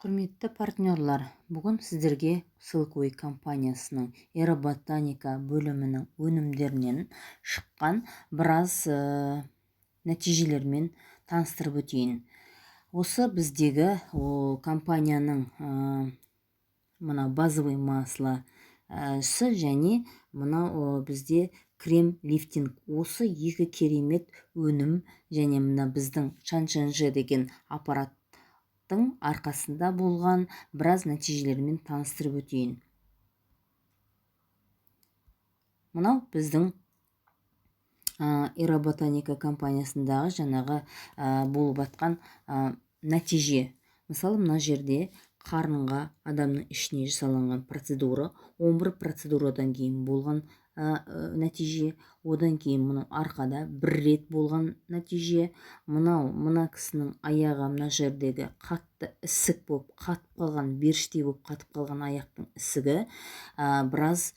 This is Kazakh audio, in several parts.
Құрметті партнерлар, бүгін сіздерге Silkway компаниясының аэроботаника бөлімінің өнімдерінен шыққан біраз нәтижелермен таныстырып өтейін. Осы біздегі компанияның мына базовый маслосы және мына бізде крем лифтинг. Осы екі керемет өнім және мына біздің Чанчанже деген аппараттың арқасында болған біраз нәтижелермен таныстырып өтейін. Мынау біздің аэроботаника компаниясындағы жаңағы болып атқан нәтиже. Мысалы, мына жерде қарынға адамның ішіне жасалынған процедура, 11 процедурадан кейін болған нәтиже. Одан кейін мынау арқада бір рет болған нәтиже. Мына кісінің аяғы мына жердегі қатты ісік болып қатып қалған, беріштей болып қатып қалған аяқтың ісігі біраз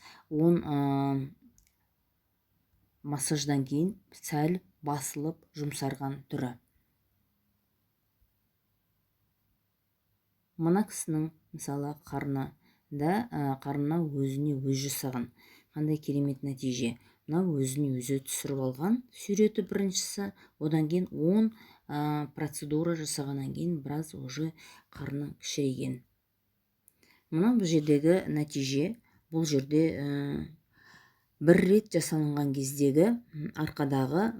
массаждан кейін сәл басылып жұмсарған түрі. Мына кісінің мысалы қарнына өзіне өз жасаған. Қандай керемет нәтиже. Мына өзіне өзі түсіріп алған суреті біріншісі. Одан кейін 10 процедура жасағаннан кейін біраз уже қарны кішірейген. Мына бұл жердегі нәтиже. Бұл жерде бір рет жасалынған кездегі арқадағы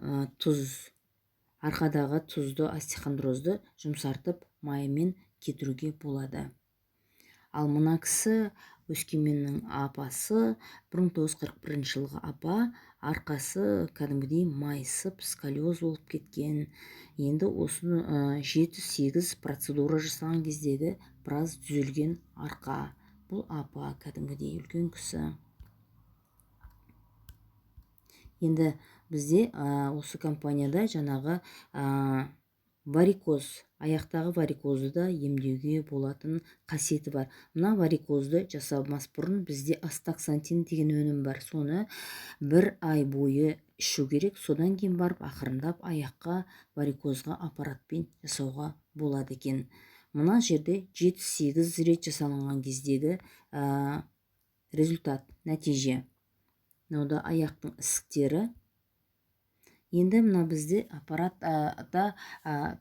тұзды остеохондрозды жұмсартып майымен кетіруге болады. Ал мына кісі Өскеменнің апасы, 1941 жылғы апа, арқасы кәдімгідей майысып, сколиоз болып кеткен. Енді осыны 7-8 процедура жасаған кездегі біраз түзелген арқа. Бұл апа кәдімгідей үлкен кісі. Енді бізде осы компанияда жаңағы варикоз, аяқтағы варикозды да емдеуге болатын қасиеті бар. Мына варикозды жасамас бұрын бізде астаксантин деген өнім бар. Соны бір ай бойы ішу керек. Содан кейін барып ақырындап аяққа варикозға аппаратпен жасауға болады екен. Мына жерде 7-8 рет жасалынған кездегі результат, нәтиже. Мынау аяқтың ісіктері. Енді мына бізде аппаратта,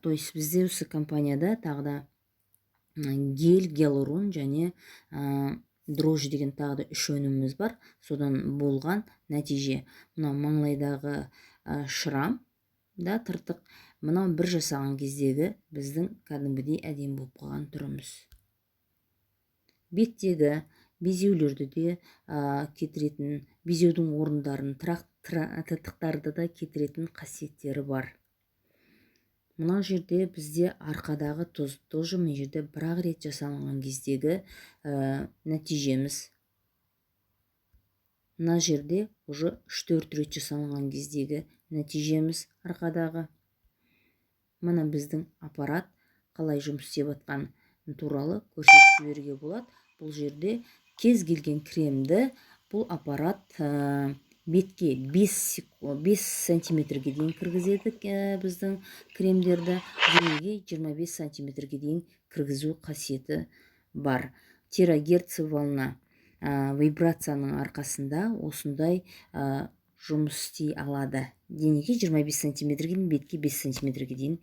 то есть бізде осы компанияда тағы да гель, гиалурон және дрожжи деген тағы да 3 өніміміз бар. Содан болған нәтиже. Мына маңлайдағы шрам да тыртық. Мынау бір жасаған кездегі біздің кәдімгідей әдемі болып қалған түріміз. Беттегі безеулерді де кетіретін, безеудің орындарын, тыртықтарды да кетіретін қасиеттері бар. Мына жерде бізде арқадағы тұз, тоже мына жерде бір-ақ рет жасалынған кездегі нәтижеміз. Мына жерде уже 3-4 рет жасалынған кездегі нәтижеміз арқадағы. Мына біздің аппарат қалай жұмыс істеп жатқан туралы көрсетіп жіберуге болады. Бұл жерде кез келген кремді бұл аппарат бетке 5 сантиметрге дейін кіргізеді біздің кремдерді, денеге 25 сантиметрге дейін кіргізу қасиеті бар. Терагерц волна вибрацияның арқасында осындай жұмыс істей алады. Денеге 25 сантиметрге дейін, бетке 5 сантиметрге дейін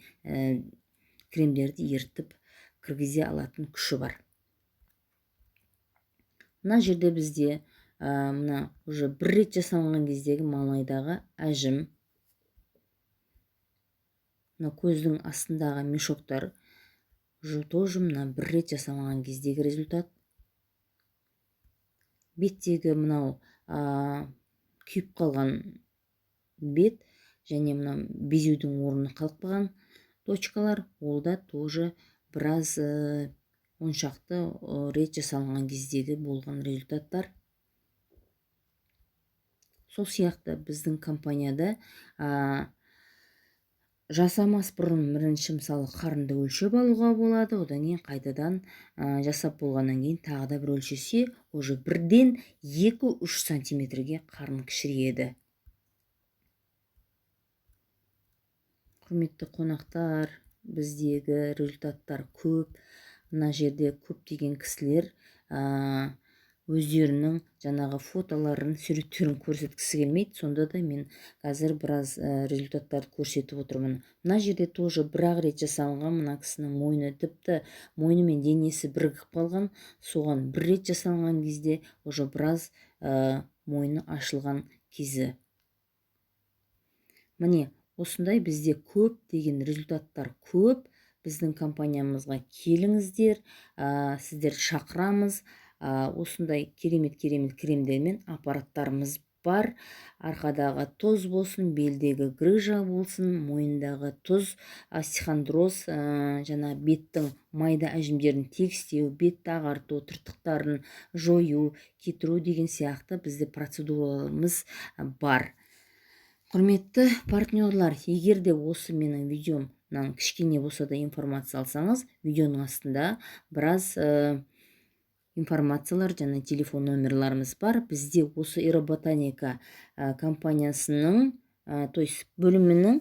кремдерді ертіп кіргізе алатын күші бар. Мына жерде бізде мына уже бір рет жасалынған кездегі маңлайдағы әжім. Мына көздің астындағы мешоктар тоже мына бір рет жасалынған кездегі результат. Беттегі мынау күйіп қалған бет және мына безеудің орны қалып қалған точкалар, ол да тоже біраз 10 шақты рет жасалынған кездегі болған результаттар. Сол сияқты біздің компанияда жасамас бұрын бірінші мысалы қарынды өлшеп алуға болады. Одан кейін қайтадан жасап болғаннан кейін тағы да бір өлшесе, уже бірден 2-3 сантиметрге қарны кішірейеді. Құрметті қонақтар, біздегі результаттар көп. мына жерде көптеген кісілер өздерінің жаңағы фотоларын, суреттерін көрсеткісі келмейді. Сонда да мен қазір біраз результаттарды көрсетіп отырмын. Мына жерде тоже бір-ақ рет жасалған. Мына кісінің мойны тіпті мойны мен денесі бірігіп қалған. Соған бір рет жасалған кезде уже біраз мойны ашылған кезі. Міне осындай бізде көп деген результаттар көп. Біздің компаниямызға келіңіздер, сіздер шақырамыз. Осындай керемет кремдер мен аппараттарымыз бар. Арқадағы тоз болсын, белдегі грыжа болсын, мойындағы тұз, остеохондроз, жана беттің майда әжімдерін тегістеу, бетті ағарту, тыртықтарын жою, кетіру деген сияқты бізде процедураларымыз бар. Құрметті партнерлар, егер де осы менің видеомнан кішкене болса да информация алсаңыз, видеоның астында біраз информациялар және телефон номерларымыз бар. Бізде осы Эроботаника компаниясының, то есть бөлімінің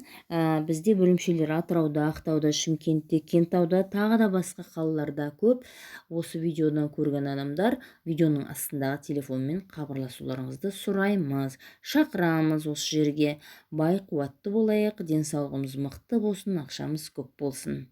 бізде бөлімшелері Атырауда, Ақтауда, Шымкентте, Кентауда, тағы да басқа қалаларда көп. Осы видеодан көрген адамдар видеоның астындағы телефонмен хабарласуларыңызды сұраймыз. Шақырамыз осы жерге. Бай қуатты болайық, денсаулығымыз мықты болсын, ақшамыз көп болсын.